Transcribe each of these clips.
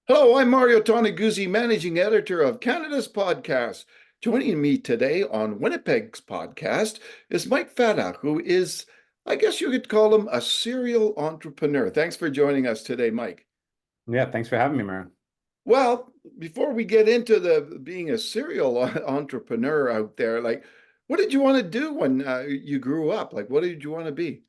Hello, I'm Mario Toneguzzi, managing editor of Canada's podcast. Joining me today on Winnipeg's podcast is Mike Fata, who is, I guess you could call him a serial entrepreneur. Thanks for joining us today, Mike. Yeah, thanks for having me, Mara. Well, before we get into the being a serial entrepreneur out there, like, what did you want to do when you grew up? Like, what did you want to be?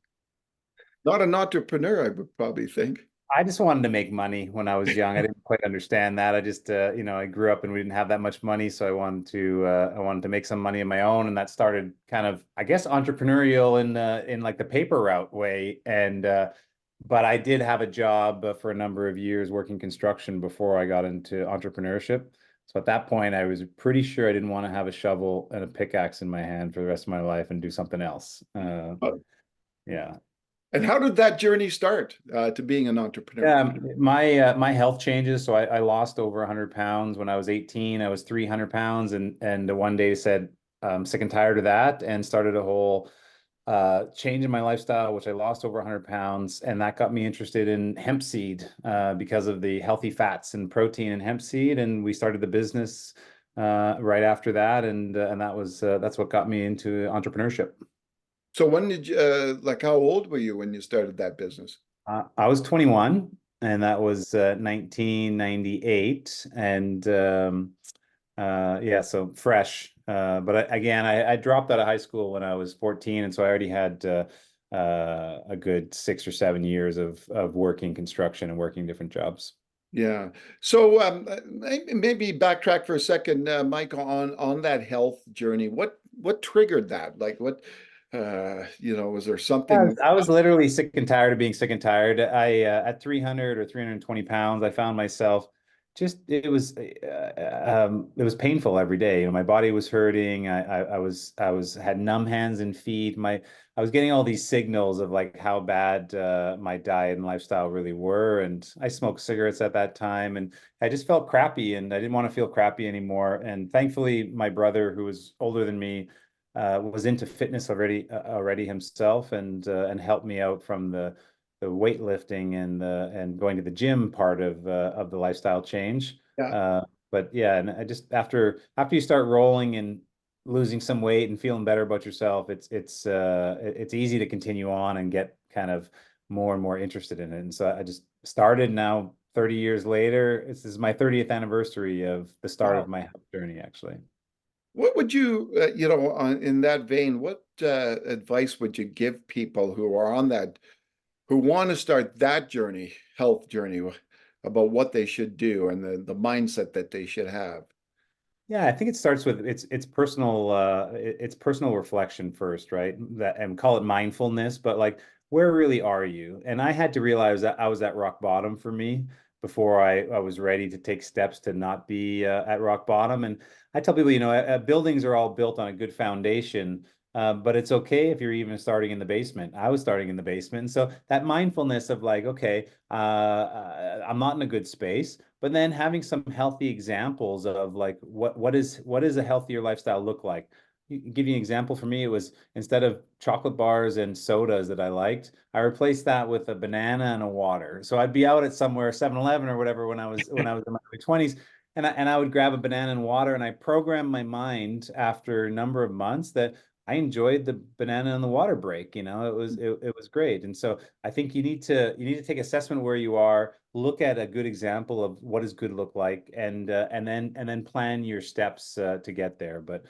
Not an entrepreneur, I would probably think. I just wanted to make money when I was young. I didn't quite understand that. I just, I grew up and we didn't have that much money, so I wanted to make some money of my own, and that started kind of, I guess, entrepreneurial in like the paper route way. But I did have a job for a number of years working construction before I got into entrepreneurship. So at that point, I was pretty sure I didn't want to have a shovel and a pickaxe in my hand for the rest of my life and do something else. Yeah. And how did that journey start to being an entrepreneur? My health changes. So I lost over 100 pounds when I was 18. I was 300 pounds, and one day said I'm sick and tired of that, and started a whole change in my lifestyle, which I lost over 100 pounds, and that got me interested in hemp seed because of the healthy fats and protein in hemp seed, and we started the business right after that, and that's what got me into entrepreneurship. So when did you, like, how old were you when you started that business? I was 21, and that was 1998, and yeah, so fresh. Again, I dropped out of high school when I was 14, and so I already had a good 6 or 7 years of working construction and working different jobs. Yeah. So maybe backtrack for a second, Mike, on that health journey. What triggered that? Like, was there something? I was literally sick and tired of being sick and tired. I At 300 or 320 pounds, I found myself just it was painful every day. My body was hurting. I was had numb hands and feet. I was getting all these signals of like how bad my diet and lifestyle really were. And I smoked cigarettes at that time, and I just felt crappy, and I didn't want to feel crappy anymore. And thankfully, my brother, who was older than me, was into fitness already himself, and helped me out from the weightlifting and going to the gym part of the lifestyle change. Yeah. But yeah, and I just after you start rolling and losing some weight and feeling better about yourself, it's easy to continue on and get kind of more and more interested in it. And so I just started now. 30 years later, this is my 30th anniversary of the start of Wow. my health journey, actually. What would you, in that vein, what advice would you give people who are on that, who want to start that journey, health journey, about what they should do and the mindset that they should have? Yeah, I think it starts with it's personal reflection first, right? That and call it mindfulness, but like where really are you? And I had to realize that I was at rock bottom for me before I was ready to take steps to not be at rock bottom. And I tell people, buildings are all built on a good foundation, but it's okay if you're even starting in the basement. I was starting in the basement, and so that mindfulness of like, okay, I'm not in a good space, but then having some healthy examples of like what is a healthier lifestyle look like. Give you an example. For me, it was instead of chocolate bars and sodas that I liked, I replaced that with a banana and a water. So I'd be out at somewhere 7-Eleven or whatever when I was in my early 20s, and I would grab a banana and water, and I programmed my mind after a number of months that I enjoyed the banana and the water break. It was great. And so I think you need to take assessment where you are, look at a good example of what does good look like, and then plan your steps to get there. But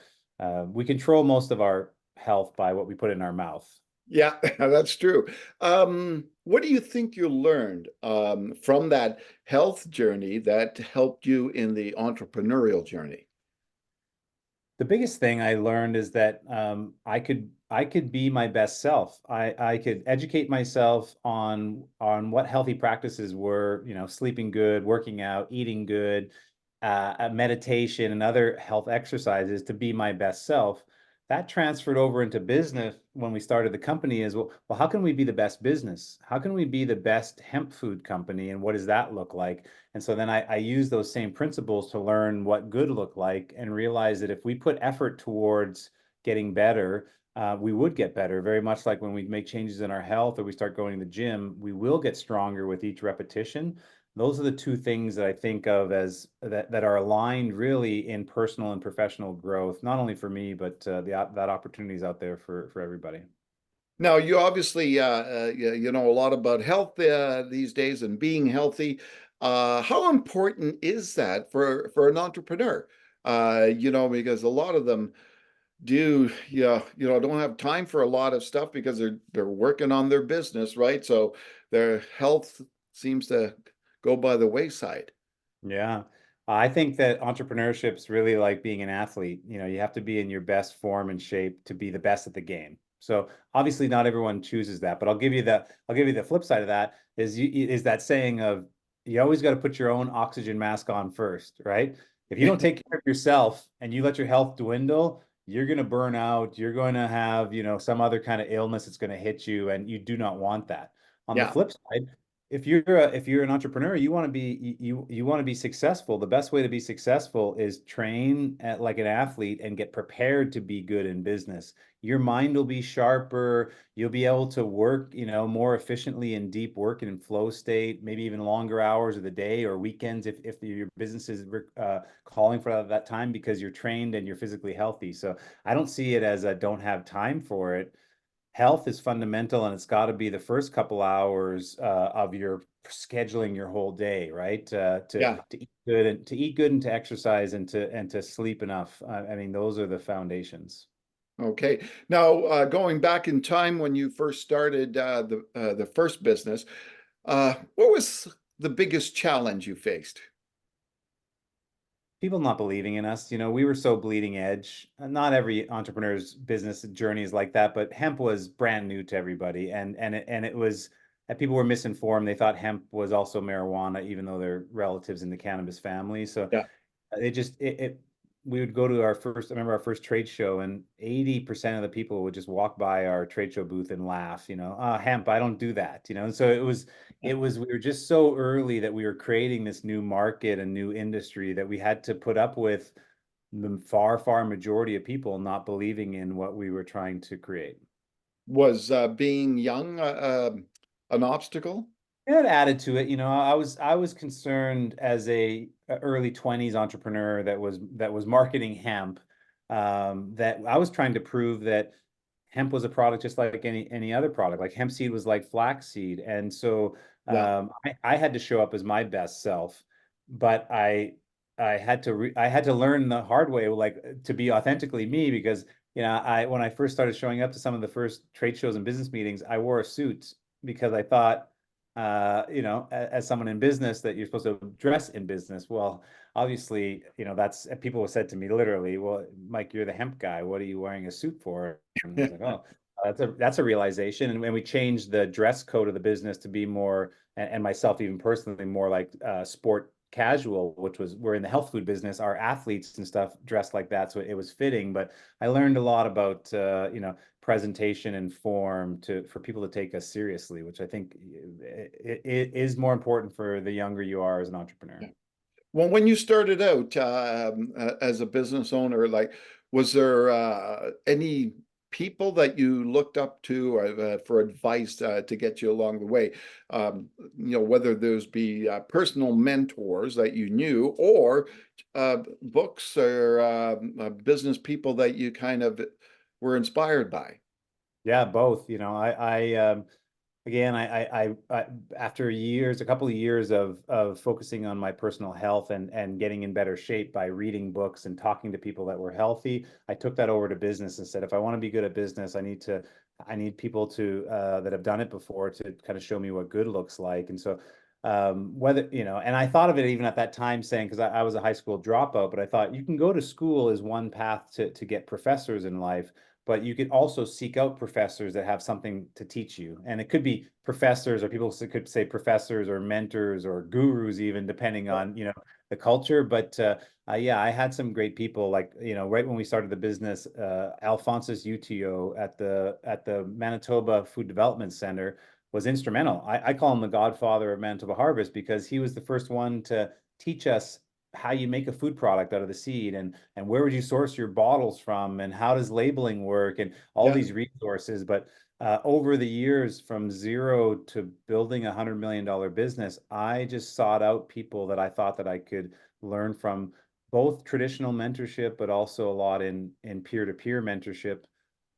we control most of our health by what we put in our mouth. Yeah, that's true. What do you think you learned from that health journey that helped you in the entrepreneurial journey? The biggest thing I learned is that I could be my best self. I could educate myself on what healthy practices were, sleeping good, working out, eating good, meditation, and other health exercises to be my best self. That transferred over into business when we started the company as well, how can we be the best business? How can we be the best hemp food company? And what does that look like? And so then I use those same principles to learn what good look like and realize that if we put effort towards getting better, we would get better. Very much like when we make changes in our health or we start going to the gym, we will get stronger with each repetition. Those are the two things that I think of as that are aligned really in personal and professional growth, not only for me, but that opportunity is out there for everybody. Now, you obviously you know a lot about health these days and being healthy. How important is that for an entrepreneur? You know, because a lot of them do, yeah, you know, don't have time for a lot of stuff because they're working on their business, right? So their health seems to go by the wayside. Yeah. I think that entrepreneurship's really like being an athlete. You know, you have to be in your best form and shape to be the best at the game. So obviously not everyone chooses that, but I'll give you the flip side of that is that saying of you always got to put your own oxygen mask on first, right? If you don't take care of yourself and you let your health dwindle, you're going to burn out, you're going to have, you know, some other kind of illness that's going to hit you and you do not want that. On the Yeah, flip side, if you're an entrepreneur, you want to be you want to be successful. The best way to be successful is train at, like an athlete and get prepared to be good in business. Your mind will be sharper. You'll be able to work, you know, more efficiently in deep work and in flow state, maybe even longer hours of the day or weekends if your business is calling for that time because you're trained and you're physically healthy. So I don't see it as a don't have time for it. Health is fundamental and it's got to be the first couple hours of your scheduling your whole day, right? yeah. To eat good and to eat good and to exercise and to sleep enough. I mean, those are the foundations. Okay. Now, going back in time when you first started the first business, what was the biggest challenge you faced? People not believing in us. You know, we were so bleeding edge. Not every entrepreneur's business journey is like that, but hemp was brand new to everybody, and it was people were misinformed. They thought hemp was also marijuana, even though they're relatives in the cannabis family. So Yeah. it just it we would go to our first, I remember our first trade show, and 80% of the people would just walk by our trade show booth and laugh, you know, hemp, I don't do that, you know. And so we were just so early that we were creating this new market and new industry that we had to put up with the far majority of people not believing in what we were trying to create. Was being young an obstacle? It added to it. You know, I was concerned as a early 20s entrepreneur that was marketing hemp, that I was trying to prove that hemp was a product just like any other product. Like hemp seed was like flaxseed. And so Yeah. I had to show up as my best self, but I had to learn the hard way, like to be authentically me, because you know, I when I first started showing up to some of the first trade shows and business meetings, I wore a suit because I thought you know, as someone in business that you're supposed to dress in business. Well, obviously, you know, that's people have said to me literally, well, Mike, you're the hemp guy. What are you wearing a suit for? And I was like, oh, that's a realization. And when we changed the dress code of the business to be more, and myself even personally, more like sport casual, which was we're in the health food business, our athletes and stuff dressed like that, so it was fitting. But I learned a lot about you know, presentation and form to for people to take us seriously, which I think it is more important for the younger you are as an entrepreneur. Well, when you started out as a business owner, like, was there any people that you looked up to for advice to get you along the way? You know, whether those be personal mentors that you knew or books or business people that you kind of were inspired by. Yeah, both. You know, again, after years, a couple of years of focusing on my personal health and getting in better shape by reading books and talking to people that were healthy, I took that over to business and said, if I want to be good at business, I need people to that have done it before to kind of show me what good looks like. And so whether, you know, and I thought of it even at that time saying, because I was a high school dropout, but I thought you can go to school as one path to get professors in life, but you could also seek out professors that have something to teach you. And it could be professors, or people could say professors or mentors or gurus, even depending on, you know, the culture. But yeah, I had some great people, like, you know, right when we started the business, Alphonsus Utio at the Manitoba Food Development Center was instrumental. I call him the godfather of Manitoba Harvest because he was the first one to teach us how you make a food product out of the seed, and where would you source your bottles from, and how does labeling work, and all Yeah. these resources. But over the years, from zero to building $100 million business, I just sought out people that I thought that I could learn from, both traditional mentorship, but also a lot in peer-to-peer mentorship.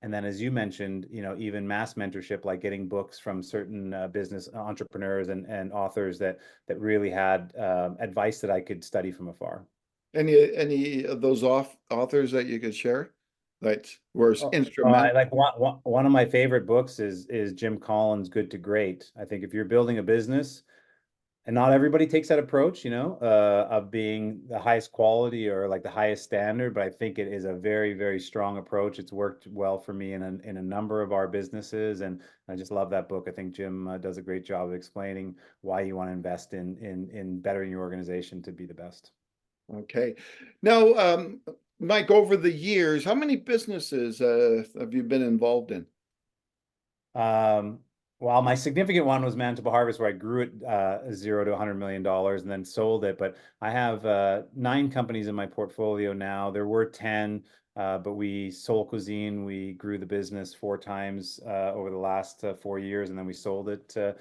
And then, as you mentioned, even mass mentorship, like getting books from certain business entrepreneurs and authors that really had advice that I could study from afar. Any of those authors that you could share that were instrumental? Like one of my favorite books is Jim Collins' Good to Great. I think if you're building a business, and not everybody takes that approach, of being the highest quality or like the highest standard, but I think it is a very, very strong approach. It's worked well for me in a number of our businesses, and I just love that book. I think Jim does a great job of explaining why you want to invest in bettering your organization to be the best. Okay. Now, Mike, over the years, how many businesses have you been involved in? Um, well, my significant one was Manitoba Harvest, where I grew it zero to $100 million and then sold it. But I have 9 companies in my portfolio now. There were 10, but we Sol Cuisine, we grew the business 4 times over the last 4 years, and then we sold it in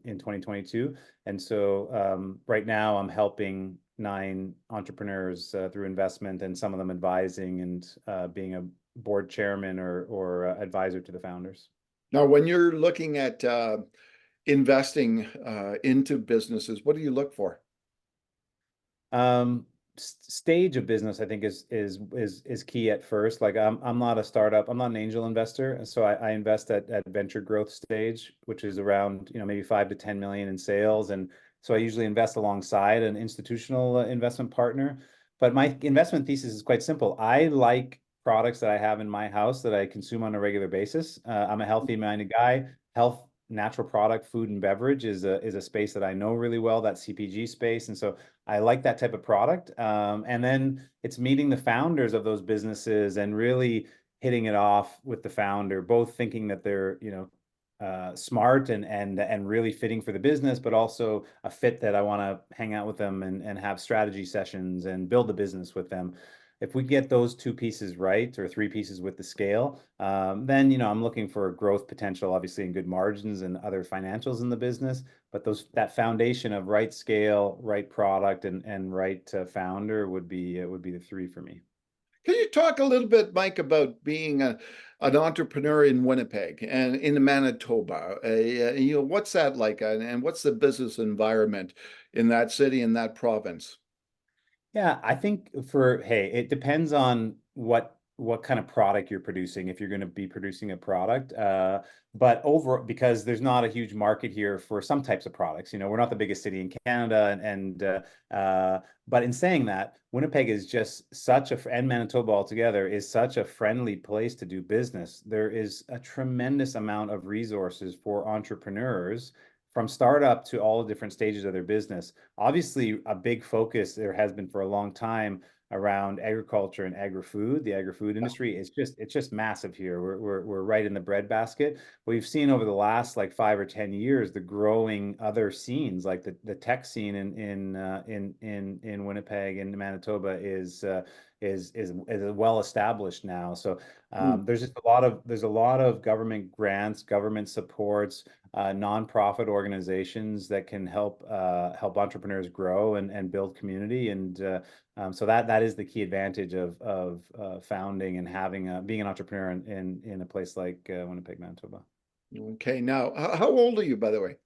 2022. And so right now, I'm helping 9 entrepreneurs through investment, and some of them advising and being a board chairman or advisor to the founders. Now, when you're looking at investing into businesses, what do you look for? Stage of business, I think, is key at first. Like I'm not a startup, I'm not an angel investor, so I invest at venture growth stage, which is around maybe 5 to 10 million in sales, and so I usually invest alongside an institutional investment partner. But my investment thesis is quite simple. I like products that I have in my house that I consume on a regular basis. I'm a healthy minded guy. Health, natural product, food and beverage is a space that I know really well, that CPG space, and so I like that type of product. And then it's meeting the founders of those businesses and really hitting it off with the founder, both thinking that they're, smart and really fitting for the business, but also a fit that I want to hang out with them and have strategy sessions and build the business with them. If we get those 2 pieces right, or 3 pieces with the scale, then I'm looking for growth potential, obviously, in good margins and other financials in the business. But that foundation of right scale, right product, and right founder would be the 3 for me. Can you talk a little bit, Mike, about being an entrepreneur in Winnipeg and in Manitoba? What's that like, and what's the business environment in that city, in that province? Yeah, I think hey, it depends on what kind of product you're producing, if you're going to be producing a product. But because there's not a huge market here for some types of products. We're not the biggest city in Canada, but in saying that, Winnipeg is just and Manitoba altogether is such a friendly place to do business. There is a tremendous amount of resources for entrepreneurs, from startup to all the different stages of their business. Obviously, a big focus there has been for a long time around agriculture and agri-food. The agri-food industry is just massive here. We're right in the breadbasket. We've seen over the last like 5 or 10 years the growing other scenes, like the tech scene in Winnipeg and Manitoba is well established now. So Hmm. there's a lot of government grants, government supports, nonprofit organizations that can help entrepreneurs grow and build community. And so that is the key advantage of founding and being an entrepreneur in a place like Winnipeg, Manitoba. Okay, now, how old are you, by the way?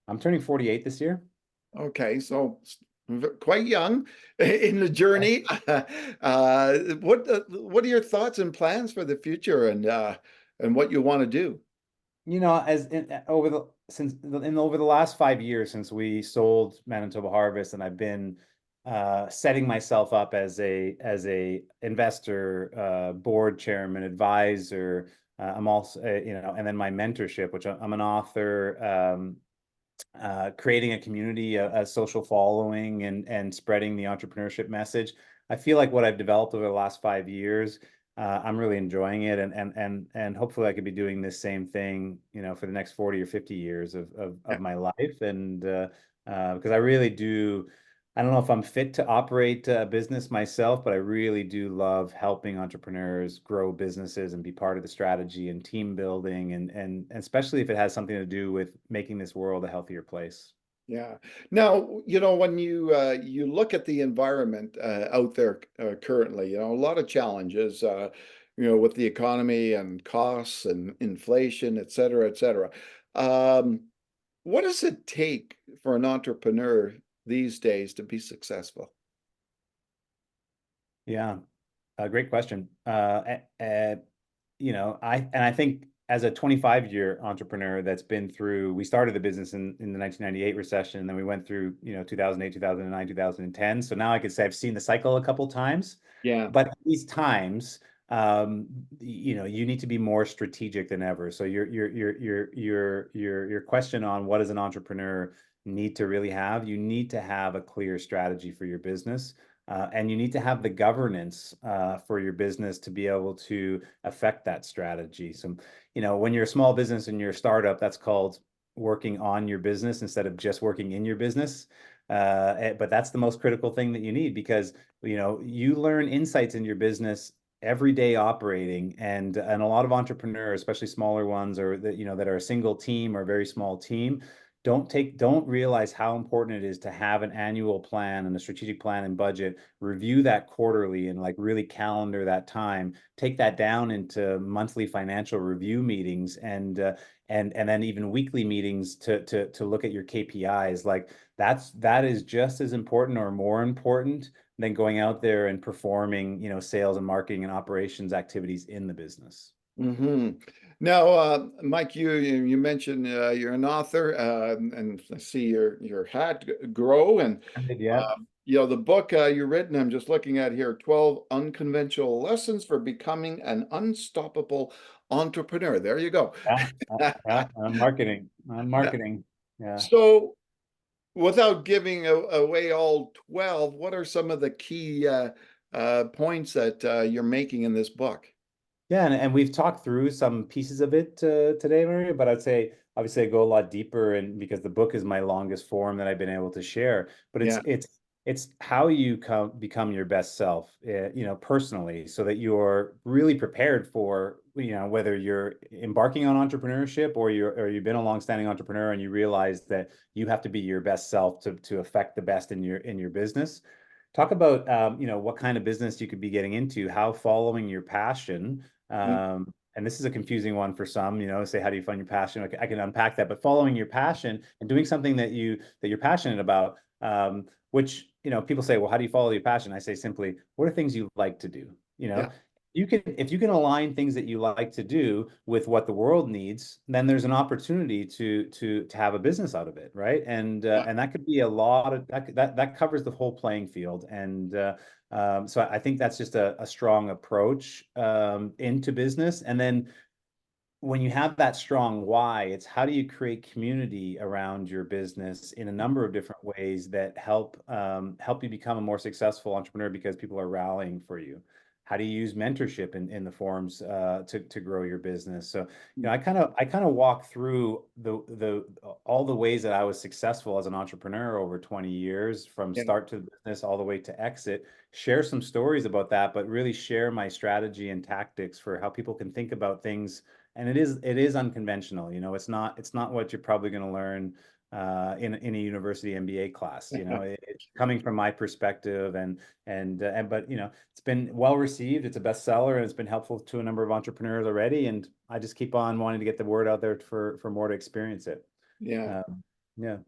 I'm turning 48 this year. Okay, so quite young in the journey. What are your thoughts and plans for the future, and what you want to do? As over the last 5 years since we sold Manitoba Harvest, and I've been setting myself up as a investor, board chairman, advisor. I'm also, and then my mentorship, which I'm an author, creating a community, a social following, and spreading the entrepreneurship message. I feel like what I've developed over the last 5 years, I'm really enjoying it, and hopefully I could be doing this same thing, for the next 40 or 50 years of Yeah. my life. And because I really do. I don't know if I'm fit to operate a business myself, but I really do love helping entrepreneurs grow businesses and be part of the strategy and team building, and especially if it has something to do with making this world a healthier place. Yeah. Now, when you look at the environment out there currently, a lot of challenges, with the economy and costs and inflation, et cetera, et cetera. Um, what does it take for an entrepreneur these days to be successful? Yeah, a great question. I think as a 25-year entrepreneur that's been through, we started the business in the 1998 recession, and then we went through, 2008, 2009, 2010. So now I could say I've seen the cycle a couple times, Yeah. but these times, you need to be more strategic than ever. So your question on what does an entrepreneur need to really have? You need to have a clear strategy for your business. And you need to have the governance for your business to be able to affect that strategy. So, when you're a small business and you're a startup, that's called working on your business instead of just working in your business. But that's the most critical thing that you need because, you learn insights in your business every day operating, and a lot of entrepreneurs, especially smaller ones or that are a single team or a very small team, don't realize how important it is to have an annual plan and a strategic plan and budget, review that quarterly and like really calendar that time, take that down into monthly financial review meetings and then even weekly meetings to look at your KPIs. Like that is just as important or more important than going out there and performing, sales and marketing and operations activities in the business. Hmm. Now, Mike, you mentioned you're an author, and I see your hat grow, and Yeah. the book you've written. I'm just looking at here: 12 Unconventional Lessons for Becoming an Unstoppable Entrepreneur. There you go. Yeah, yeah, I'm marketing. I'm Yeah. marketing. Yeah. So, without giving away all 12, what are some of the key points that you're making in this book? Yeah, and we've talked through some pieces of it today, Maria, but I'd say obviously I go a lot deeper and because the book is my longest form that I've been able to share. But it's Yeah. it's it's how you become your best self, personally, so that you're really prepared for, whether you're embarking on entrepreneurship or you've been a longstanding entrepreneur and you realize that you have to be your best self to affect the best in your business. Talk about what kind of business you could be getting into, how following your passion, and this is a confusing one for some, say how do you find your passion? I can unpack that, but following your passion and doing something that you're passionate about, which people say, well, how do you follow your passion? I say simply, what are things you like to do? Yeah. If you can align things that you like to do with what the world needs, then there's an opportunity to have a business out of it, right? And that could be a lot of that covers the whole playing field. So I think that's just a strong approach into business. And then when you have that strong why, it's how do you create community around your business in a number of different ways that help you become a more successful entrepreneur because people are rallying for you. How do you use mentorship in the forums to grow your business? So, I kind of walk through the all the ways that I was successful as an entrepreneur over 20 years, from Yeah. start to the business all the way to exit. Share some stories about that, but really share my strategy and tactics for how people can think about things, and it is unconventional. It's not what you're probably going to learn in a university MBA class. It's coming from my perspective, but it's been well received. It's a bestseller, and it's been helpful to a number of entrepreneurs already. And I just keep on wanting to get the word out there for more to experience it. Yeah. Yeah.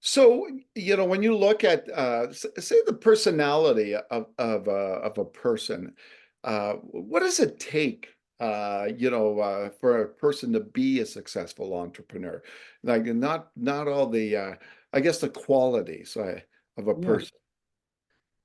So, when you look at, say, the personality of a person, what does it take, for a person to be a successful entrepreneur? Like, not all the, I guess, the qualities of a Yeah. person.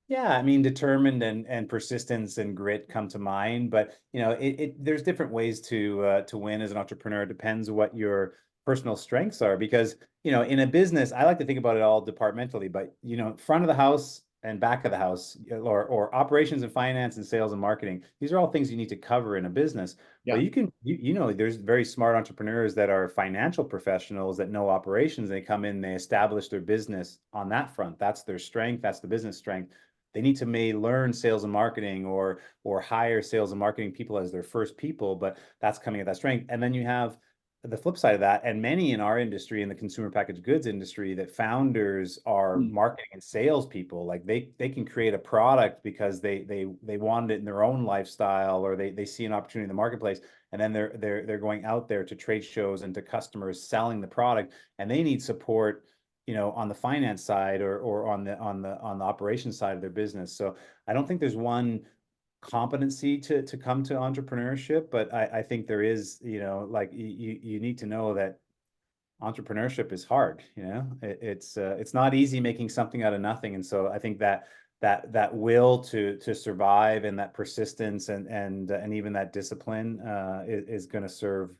Yeah, I mean, determined and persistence and grit come to mind, but there's different ways to win as an entrepreneur. It depends what your personal strengths are, because in a business, I like to think about it all departmentally, but front of the house, and back of the house, or operations and finance and sales and marketing. These are all things you need to cover in a business. Yeah. But you know, there's very smart entrepreneurs that are financial professionals that know operations. They come in, they establish their business on that front. That's their strength. That's the business strength. They need to may learn sales and marketing, or hire sales and marketing people as their first people, but that's coming at that strength. And then you have the flip side of that, and many in our industry, in the consumer packaged goods industry, that founders are Mm. marketing and salespeople. Like they can create a product because they wanted it in their own lifestyle, or they see an opportunity in the marketplace, and then they're going out there to trade shows and to customers selling the product, and they need support, you know, on the finance side, or on the operations side of their business. So I don't think there's one competency to come to entrepreneurship, but I think there is, you know, like you need to know that entrepreneurship is hard. You know, it's not easy making something out of nothing. And so I think that will to survive, and that persistence, and even that discipline is going to serve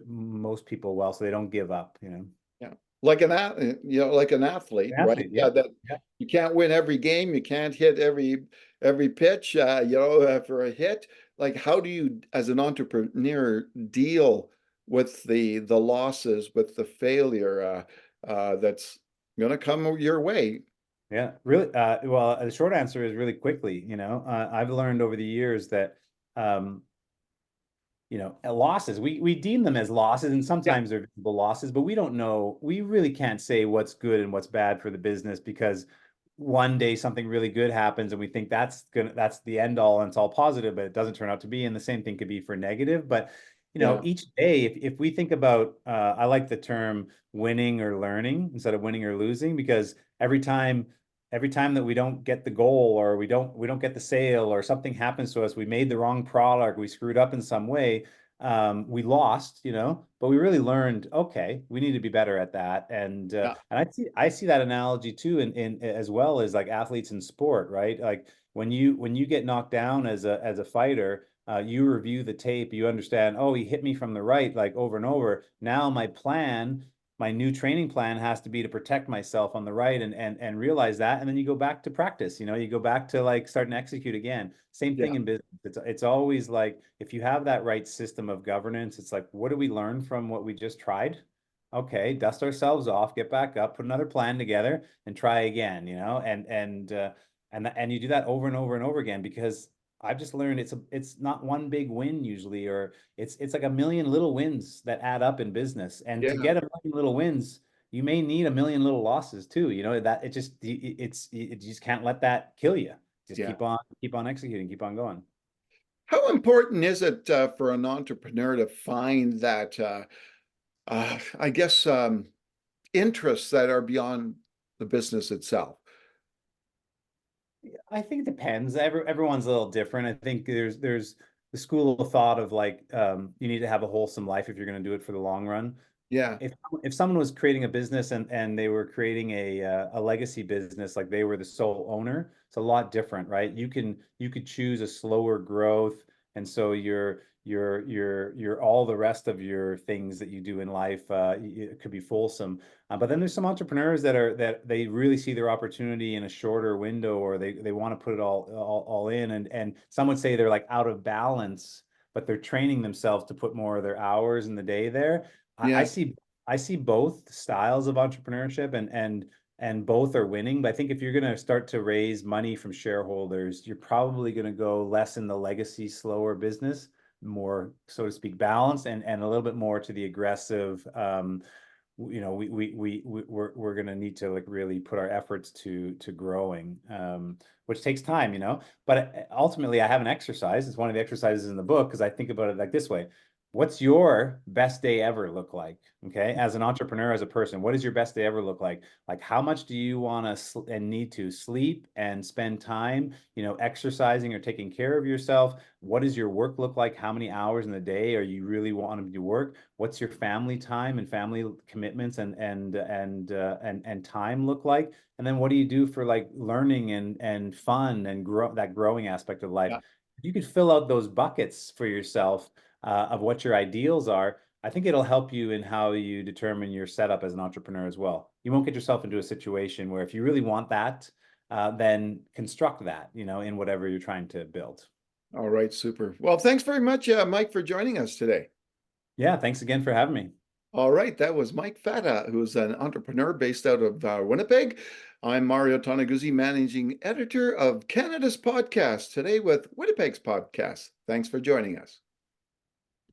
most people well, so they don't give up, you know. Yeah. Like like an athlete, An right? athlete, yeah. That Yeah. you can't win every game, you can't hit every pitch, for a hit. Like, how do you, as an entrepreneur, deal with the losses, with the failure that's going to come your way? Yeah, really. Well, the short answer is really quickly. You know, I've learned over the years that, um, you know, losses, we deem them as losses, and Yeah, sometimes they're visible losses, but we don't know. We really can't say what's good and what's bad for the business, because one day something really good happens and we think that's the end all and it's all positive, but it doesn't turn out to be. And the same thing could be for negative. But you know, yeah, each day, if we think about, I like the term winning or learning instead of winning or losing, because every time that we don't get the goal, or we don't get the sale, or something happens to us, we made the wrong product, we screwed up in some way, we lost, you know, but we really learned, okay, we need to be better at that. yeah, And I see that analogy too, in as well as like athletes in sport, right? Like when you get knocked down as a fighter, you review the tape, you understand, oh, he hit me from the right, like over and over. Now my new training plan has to be to protect myself on the right, and realize that, and then you go back to practice. You know, you go back to like starting to execute again. Same thing yeah, in business. It's always like, if you have that right system of governance, it's like, what do we learn from what we just tried? Okay, dust ourselves off, get back up, put another plan together, and try again. You know, and you do that over and over and over again, because I've just learned it's not one big win usually, or it's like a million little wins that add up in business. And to yeah, get a million little wins, you may need a million little losses too. You know, that you just can't let that kill you. Just yeah. keep on executing, keep on going. How important is it for an entrepreneur to find that, I guess, interests that are beyond the business itself? I think it depends. Everyone's a little different. I think there's the school of thought of like, you need to have a wholesome life if you're going to do it for the long run. Yeah, If someone was creating a business, and they were creating a legacy business, like they were the sole owner, it's a lot different, right? You could choose a slower growth, and so your all the rest of your things that you do in life, it could be fulsome. But then there's some entrepreneurs that they really see their opportunity in a shorter window, or they want to put it all in, and some would say they're like out of balance, but they're training themselves to put more of their hours in the day there. I, I yeah, see I see both styles of entrepreneurship, and both are winning. But I think if you're going to start to raise money from shareholders, you're probably going to go less in the legacy, slower business, more, so to speak, balanced, and a little bit more to the aggressive. You know, we're going to need to like really put our efforts to growing, which takes time, you know. But ultimately, I have an exercise. It's one of the exercises in the book, because I think about it like this way: what's your best day ever look like? Okay, as an entrepreneur, as a person, what does your best day ever look like? Like, how much do you want to and need to sleep and spend time, you know, exercising or taking care of yourself? What does your work look like? How many hours in the day are you really wanting to work? What's your family time and family commitments and time look like? And then what do you do for like learning and fun and that growing aspect of life? yeah. If you could fill out those buckets for yourself, of what your ideals are, I think it'll help you in how you determine your setup as an entrepreneur as well. You won't get yourself into a situation where, if you really want that, then construct that, in whatever you're trying to build. All right, super. Well, thanks very much, Mike, for joining us today. Yeah, thanks again for having me. All right, that was Mike Fata, who's an entrepreneur based out of Winnipeg. I'm Mario Toneguzzi, managing editor of Canada's podcast, today with Winnipeg's podcast. Thanks for joining us.